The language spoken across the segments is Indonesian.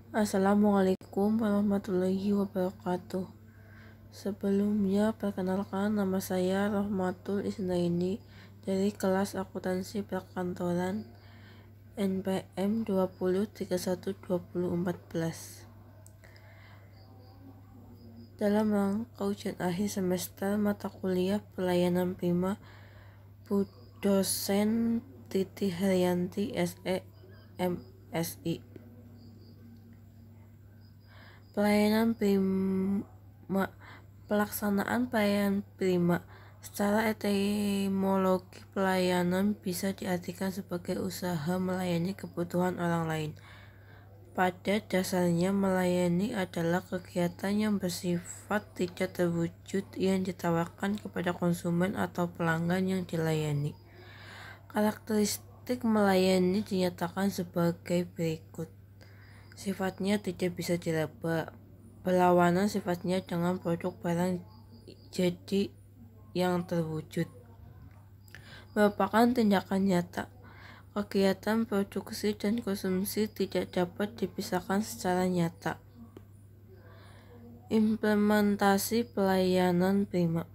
Assalamualaikum warahmatullahi wabarakatuh. Sebelumnya, perkenalkan nama saya Rohmatul Isnaini dari kelas akuntansi perkantoran NPM 20312014. Dalam rangka ujian akhir semester mata kuliah pelayanan prima Bu Dosen Titi Haryanti SE MSI. Pelaksanaan pelayanan prima. Secara etimologi, pelayanan bisa diartikan sebagai usaha melayani kebutuhan orang lain. Pada dasarnya, melayani adalah kegiatan yang bersifat tidak terwujud yang ditawarkan kepada konsumen atau pelanggan yang dilayani. Karakteristik melayani dinyatakan sebagai berikut. Sifatnya tidak bisa diraba, berlawanan sifatnya dengan produk barang jadi yang terwujud. Merupakan tindakan nyata. Kegiatan produksi dan konsumsi tidak dapat dipisahkan secara nyata. Implementasi pelayanan prima.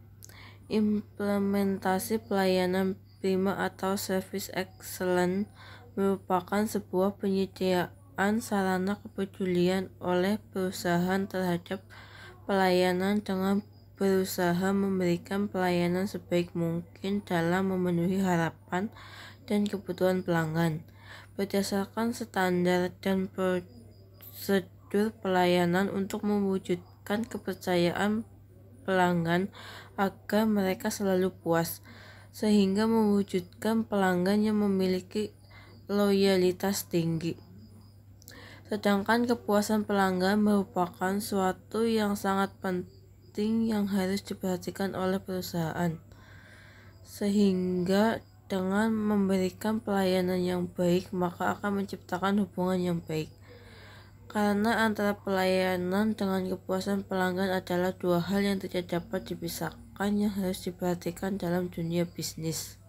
Implementasi pelayanan prima atau service excellence merupakan sebuah penyediaan sarana kepedulian oleh perusahaan terhadap pelayanan dengan berusaha memberikan pelayanan sebaik mungkin dalam memenuhi harapan dan kebutuhan pelanggan berdasarkan standar dan prosedur pelayanan untuk mewujudkan kepercayaan pelanggan agar mereka selalu puas, sehingga mewujudkan pelanggan yang memiliki loyalitas tinggi. Sedangkan kepuasan pelanggan merupakan suatu yang sangat penting yang harus diperhatikan oleh perusahaan. Sehingga dengan memberikan pelayanan yang baik, maka akan menciptakan hubungan yang baik. Karena antara pelayanan dengan kepuasan pelanggan adalah dua hal yang tidak dapat dipisahkan yang harus diperhatikan dalam dunia bisnis.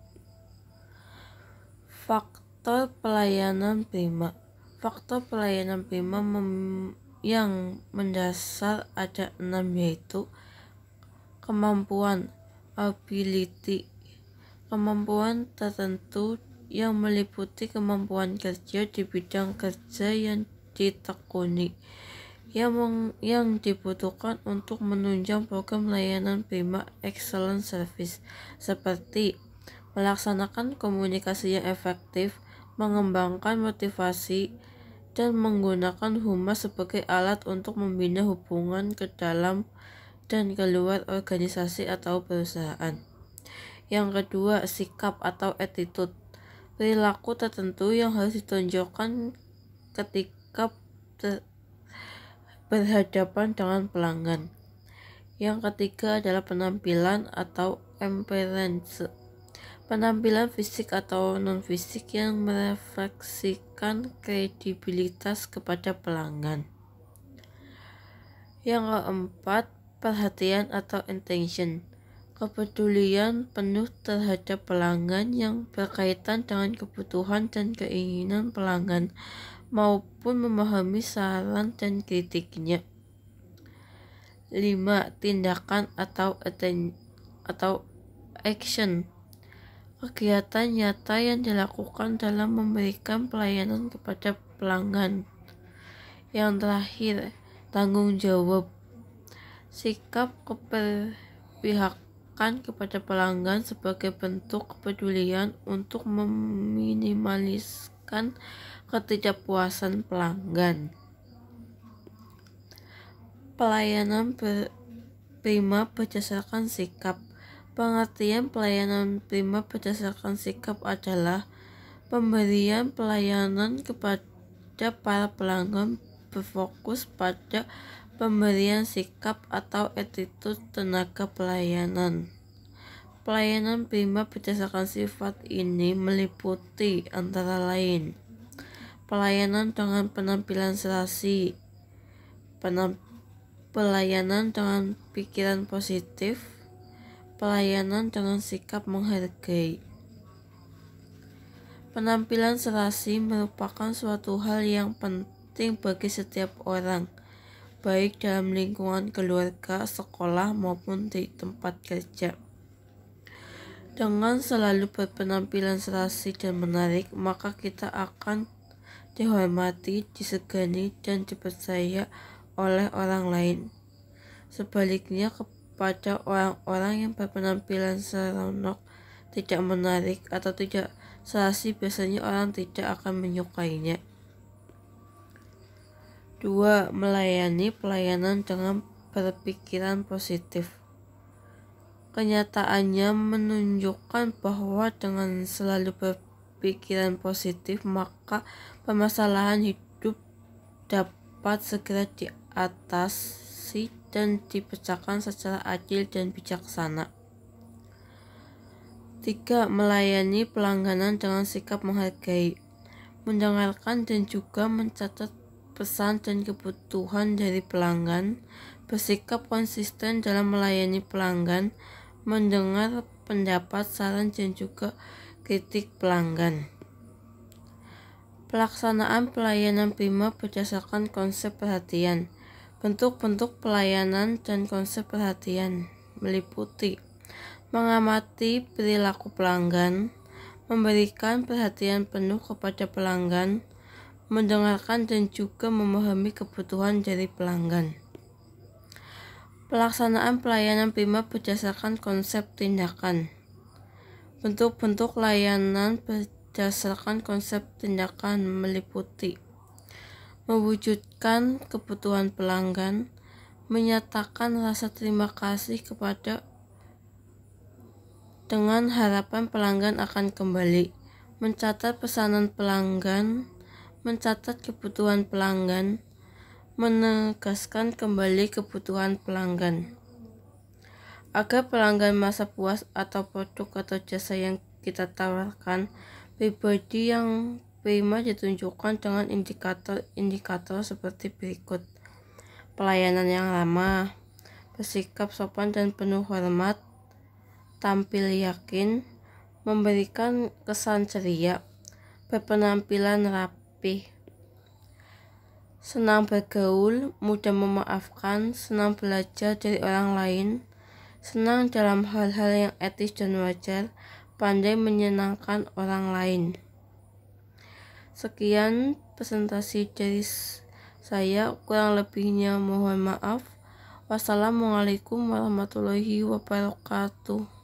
Faktor pelayanan prima. Faktor pelayanan prima yang mendasar ada 6, yaitu kemampuan, ability, kemampuan tertentu yang meliputi kemampuan kerja di bidang kerja yang ditekuni, yang dibutuhkan untuk menunjang program layanan prima excellent service, seperti melaksanakan komunikasi yang efektif, mengembangkan motivasi, dan menggunakan humas sebagai alat untuk membina hubungan ke dalam dan keluar organisasi atau perusahaan. Yang kedua, sikap atau attitude, perilaku tertentu yang harus ditonjolkan ketika berhadapan dengan pelanggan. Yang ketiga adalah penampilan atau appearance, penampilan fisik atau non-fisik yang merefleksikan kredibilitas kepada pelanggan. Yang keempat, perhatian atau attention, kepedulian penuh terhadap pelanggan yang berkaitan dengan kebutuhan dan keinginan pelanggan maupun memahami saran dan kritiknya. 5. Tindakan atau action, kegiatan nyata yang dilakukan dalam memberikan pelayanan kepada pelanggan. Yang terakhir, tanggung jawab, sikap keberpihakan kepada pelanggan sebagai bentuk kepedulian untuk meminimaliskan ketidakpuasan pelanggan. Pelayanan prima berdasarkan sikap. Pengertian pelayanan prima berdasarkan sikap adalah pemberian pelayanan kepada para pelanggan berfokus pada pemberian sikap atau attitude tenaga pelayanan. Pelayanan prima berdasarkan sifat ini meliputi antara lain pelayanan dengan penampilan serasi, pelayanan dengan pikiran positif, pelayanan dengan sikap menghargai. Penampilan serasi merupakan suatu hal yang penting penting bagi setiap orang, baik dalam lingkungan keluarga, sekolah, maupun di tempat kerja. Dengan selalu berpenampilan serasi dan menarik, maka kita akan dihormati, disegani, dan dipercaya oleh orang lain. Sebaliknya, kepada orang-orang yang berpenampilan seronok, tidak menarik, atau tidak serasi, biasanya orang tidak akan menyukainya. 2. Melayani pelayanan dengan berpikiran positif. Kenyataannya menunjukkan bahwa dengan selalu berpikiran positif, maka permasalahan hidup dapat segera diatasi dan dipecahkan secara adil dan bijaksana. 3. Melayani pelanggan dengan sikap menghargai, mendengarkan dan juga mencatat pesan dan kebutuhan dari pelanggan, bersikap konsisten dalam melayani pelanggan, mendengar pendapat, saran, dan juga kritik pelanggan. Pelaksanaan pelayanan prima berdasarkan konsep perhatian. Bentuk-bentuk pelayanan dan konsep perhatian meliputi mengamati perilaku pelanggan, memberikan perhatian penuh kepada pelanggan, mendengarkan dan juga memahami kebutuhan dari pelanggan. Pelaksanaan pelayanan prima berdasarkan konsep tindakan. Bentuk-bentuk layanan berdasarkan konsep tindakan meliputi mewujudkan kebutuhan pelanggan, menyatakan rasa terima kasih kepada dengan harapan pelanggan akan kembali, mencatat pesanan pelanggan, mencatat kebutuhan pelanggan, menegaskan kembali kebutuhan pelanggan. Agar pelanggan merasa puas atau produk atau jasa yang kita tawarkan, pribadi yang prima ditunjukkan dengan indikator-indikator seperti berikut. Pelayanan yang ramah, bersikap sopan dan penuh hormat, tampil yakin, memberikan kesan ceria, berpenampilan rapih, senang bergaul, mudah memaafkan, senang belajar dari orang lain, senang dalam hal-hal yang etis dan wajar, pandai menyenangkan orang lain. Sekian presentasi dari saya, kurang lebihnya mohon maaf. Wassalamualaikum warahmatullahi wabarakatuh.